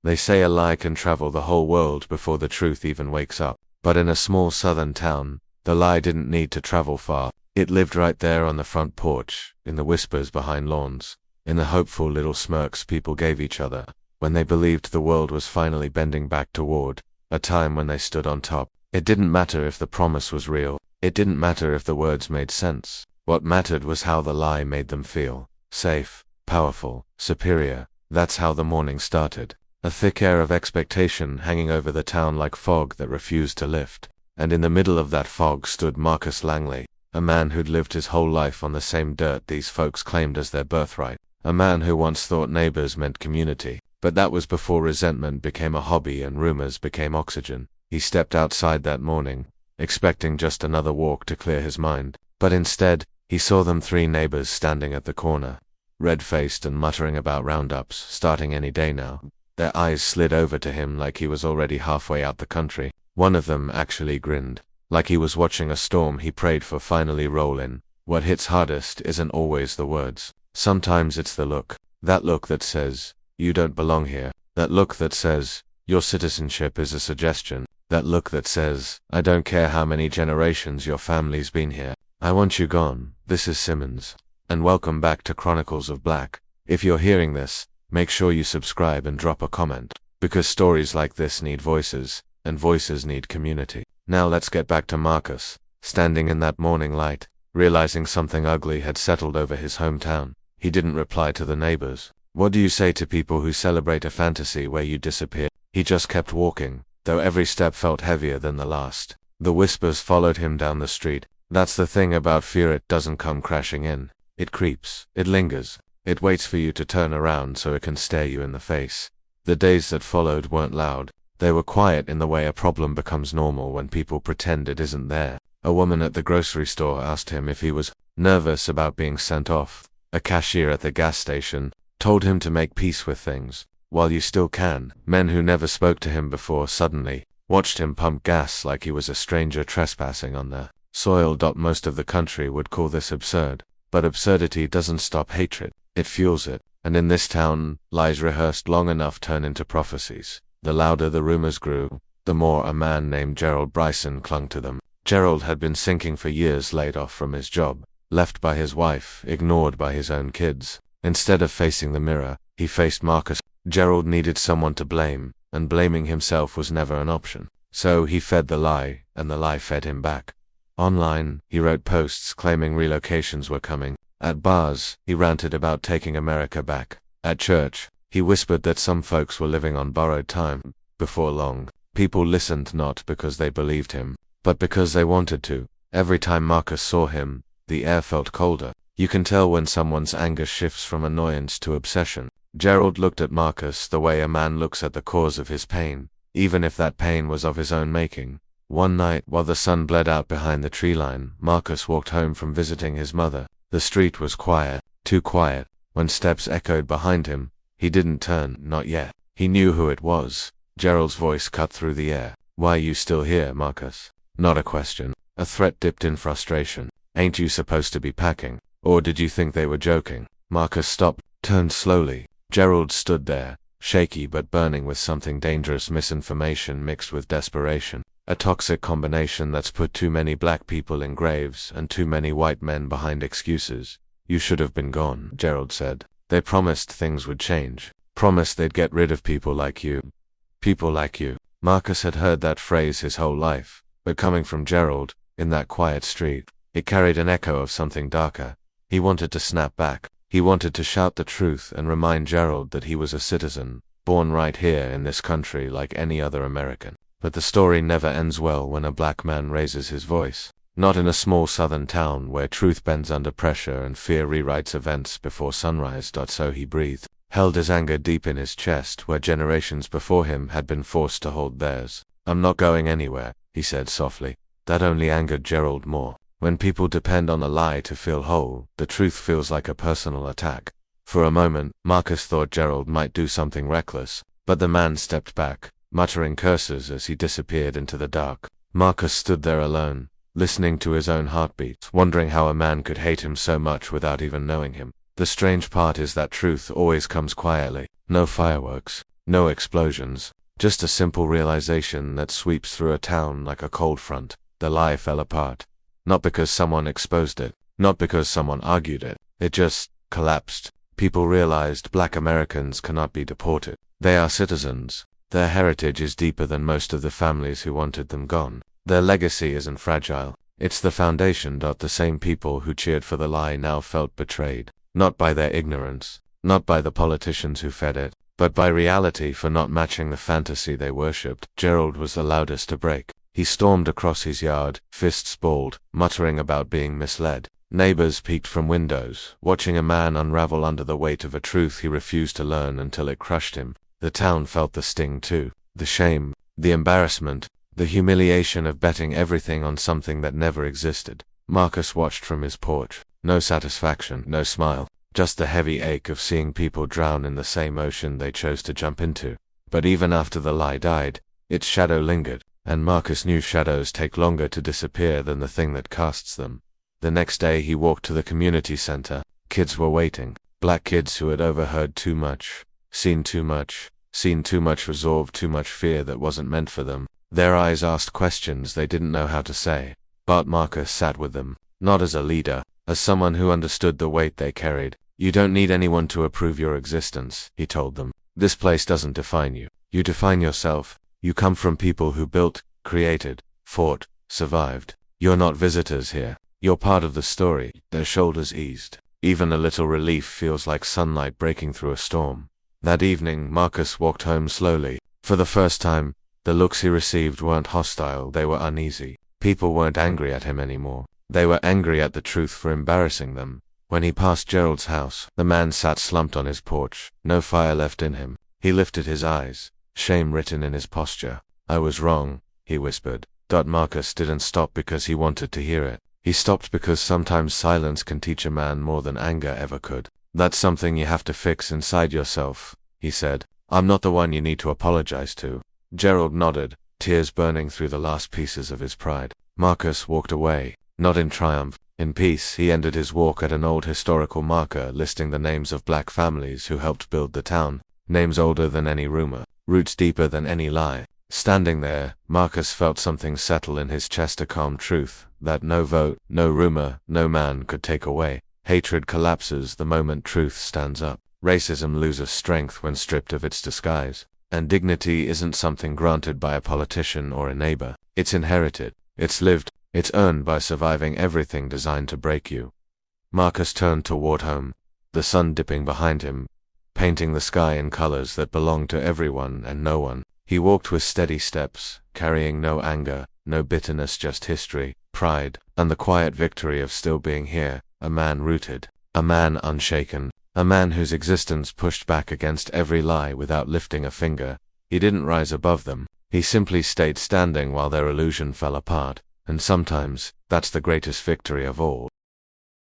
They say a lie can travel the whole world before the truth even wakes up. But in a small southern town, the lie didn't need to travel far. It lived right there on the front porch, in the whispers behind lawns, in the hopeful little smirks people gave each other, when they believed the world was finally bending back toward a time when they stood on top. It didn't matter if the promise was real. It didn't matter if the words made sense. What mattered was how the lie made them feel. Safe, powerful, superior. That's how the morning started. A thick air of expectation hanging over the town like fog that refused to lift. And in the middle of that fog stood Marcus Langley, a man who'd lived his whole life on the same dirt these folks claimed as their birthright. A man who once thought neighbors meant community. But that was before resentment became a hobby and rumors became oxygen. He stepped outside that morning, expecting just another walk to clear his mind. But instead, he saw them three neighbors standing at the corner, red-faced and muttering about roundups, starting any day now. Their eyes slid over to him like he was already halfway out the country. One of them actually grinned. Like he was watching a storm he prayed for finally roll in. What hits hardest isn't always the words. Sometimes it's the look. That look that says, you don't belong here. That look that says, your citizenship is a suggestion. That look that says, I don't care how many generations your family's been here. I want you gone. This is Simmons. And welcome back to Chronicles of Black. If you're hearing this, make sure you subscribe and drop a comment. Because stories like this need voices, and voices need community. Now let's get back to Marcus, standing in that morning light, realizing something ugly had settled over his hometown. He didn't reply to the neighbors. What do you say to people who celebrate a fantasy where you disappear? He just kept walking, though every step felt heavier than the last. The whispers followed him down the street. That's the thing about fear, it doesn't come crashing in. It creeps, it lingers, it waits for you to turn around so it can stare you in the face. The days that followed weren't loud. They were quiet in the way a problem becomes normal when people pretend it isn't there. A woman at the grocery store asked him if he was nervous about being sent off. A cashier at the gas station told him to make peace with things, while you still can. Men who never spoke to him before suddenly watched him pump gas like he was a stranger trespassing on their soil. Most of the country would call this absurd, but absurdity doesn't stop hatred, it fuels it. And in this town, lies rehearsed long enough turn into prophecies. The louder the rumors grew, the more a man named Gerald Bryson clung to them. Gerald had been sinking for years, laid off from his job, left by his wife, ignored by his own kids. Instead of facing the mirror, he faced Marcus. Gerald needed someone to blame, and blaming himself was never an option. So he fed the lie, and the lie fed him back. Online, he wrote posts claiming relocations were coming. At bars, he ranted about taking America back. At church, he whispered that some folks were living on borrowed time. Before long, people listened not because they believed him, but because they wanted to. Every time Marcus saw him, the air felt colder. You can tell when someone's anger shifts from annoyance to obsession. Gerald looked at Marcus the way a man looks at the cause of his pain, even if that pain was of his own making. One night, while the sun bled out behind the tree line, Marcus walked home from visiting his mother. The street was quiet, too quiet. When steps echoed behind him, he didn't turn, not yet. He knew who it was. Gerald's voice cut through the air. Why are you still here, Marcus? Not a question. A threat dipped in frustration. Ain't you supposed to be packing? Or did you think they were joking? Marcus stopped, turned slowly. Gerald stood there, shaky but burning with something dangerous, misinformation mixed with desperation. A toxic combination that's put too many black people in graves and too many white men behind excuses. You should have been gone, Gerald said. They promised things would change. Promised they'd get rid of people like you. People like you. Marcus had heard that phrase his whole life, but coming from Gerald, in that quiet street, it carried an echo of something darker. He wanted to snap back. He wanted to shout the truth and remind Gerald that he was a citizen, born right here in this country like any other American. But the story never ends well when a black man raises his voice. Not in a small southern town where truth bends under pressure and fear rewrites events before sunrise. So he breathed, held his anger deep in his chest where generations before him had been forced to hold theirs. I'm not going anywhere, he said softly. That only angered Gerald more. When people depend on a lie to feel whole, the truth feels like a personal attack. For a moment, Marcus thought Gerald might do something reckless, but the man stepped back, muttering curses as he disappeared into the dark. Marcus stood there alone, listening to his own heartbeat, wondering how a man could hate him so much without even knowing him. The strange part is that truth always comes quietly. No fireworks, No explosions. Just a simple realization that sweeps through a town like a cold front. The lie fell apart. Not because someone exposed it. Not because someone argued it. It just collapsed. People realized Black Americans cannot be deported. They are citizens. Their heritage is deeper than most of the families who wanted them gone. Their legacy isn't fragile. It's the foundation. The same people who cheered for the lie now felt betrayed. Not by their ignorance. Not by the politicians who fed it. But by reality for not matching the fantasy they worshipped. Gerald was the loudest to break. He stormed across his yard, fists balled, muttering about being misled. Neighbors peeked from windows, watching a man unravel under the weight of a truth he refused to learn until it crushed him. The town felt the sting too. The shame, the embarrassment, the humiliation of betting everything on something that never existed. Marcus watched from his porch. No satisfaction, no smile. Just the heavy ache of seeing people drown in the same ocean they chose to jump into. But even after the lie died, its shadow lingered, and Marcus knew shadows take longer to disappear than the thing that casts them. The next day he walked to the community center. Kids were waiting. Black kids who had overheard too much, seen too much, absorbed too much fear that wasn't meant for them. Their eyes asked questions they didn't know how to say. But Marcus sat with them, not as a leader, as someone who understood the weight they carried. You don't need anyone to approve your existence, he told them. This place doesn't define you. You define yourself. You come from people who built, created, fought, survived. You're not visitors here. You're part of the story. Their shoulders eased. Even a little relief feels like sunlight breaking through a storm. That evening, Marcus walked home slowly. For the first time, the looks he received weren't hostile, they were uneasy. People weren't angry at him anymore. They were angry at the truth for embarrassing them. When he passed Gerald's house, the man sat slumped on his porch, no fire left in him. He lifted his eyes, shame written in his posture. I was wrong, he whispered. Marcus didn't stop because he wanted to hear it. He stopped because sometimes silence can teach a man more than anger ever could. That's something you have to fix inside yourself, he said. I'm not the one you need to apologize to. Gerald nodded, tears burning through the last pieces of his pride. Marcus walked away, not in triumph. In peace, he ended his walk at an old historical marker listing the names of Black families who helped build the town. Names older than any rumor, roots deeper than any lie. Standing there, Marcus felt something settle in his chest, a calm truth that no vote, no rumor, no man could take away. Hatred collapses the moment truth stands up. Racism loses strength when stripped of its disguise. And dignity isn't something granted by a politician or a neighbor. It's inherited. It's lived. It's earned by surviving everything designed to break you. Marcus turned toward home, the sun dipping behind him, painting the sky in colors that belonged to everyone and no one. He walked with steady steps, carrying no anger, no bitterness, just history, pride, and the quiet victory of still being here, a man rooted, a man unshaken, a man whose existence pushed back against every lie without lifting a finger. He didn't rise above them. He simply stayed standing while their illusion fell apart. And sometimes, that's the greatest victory of all.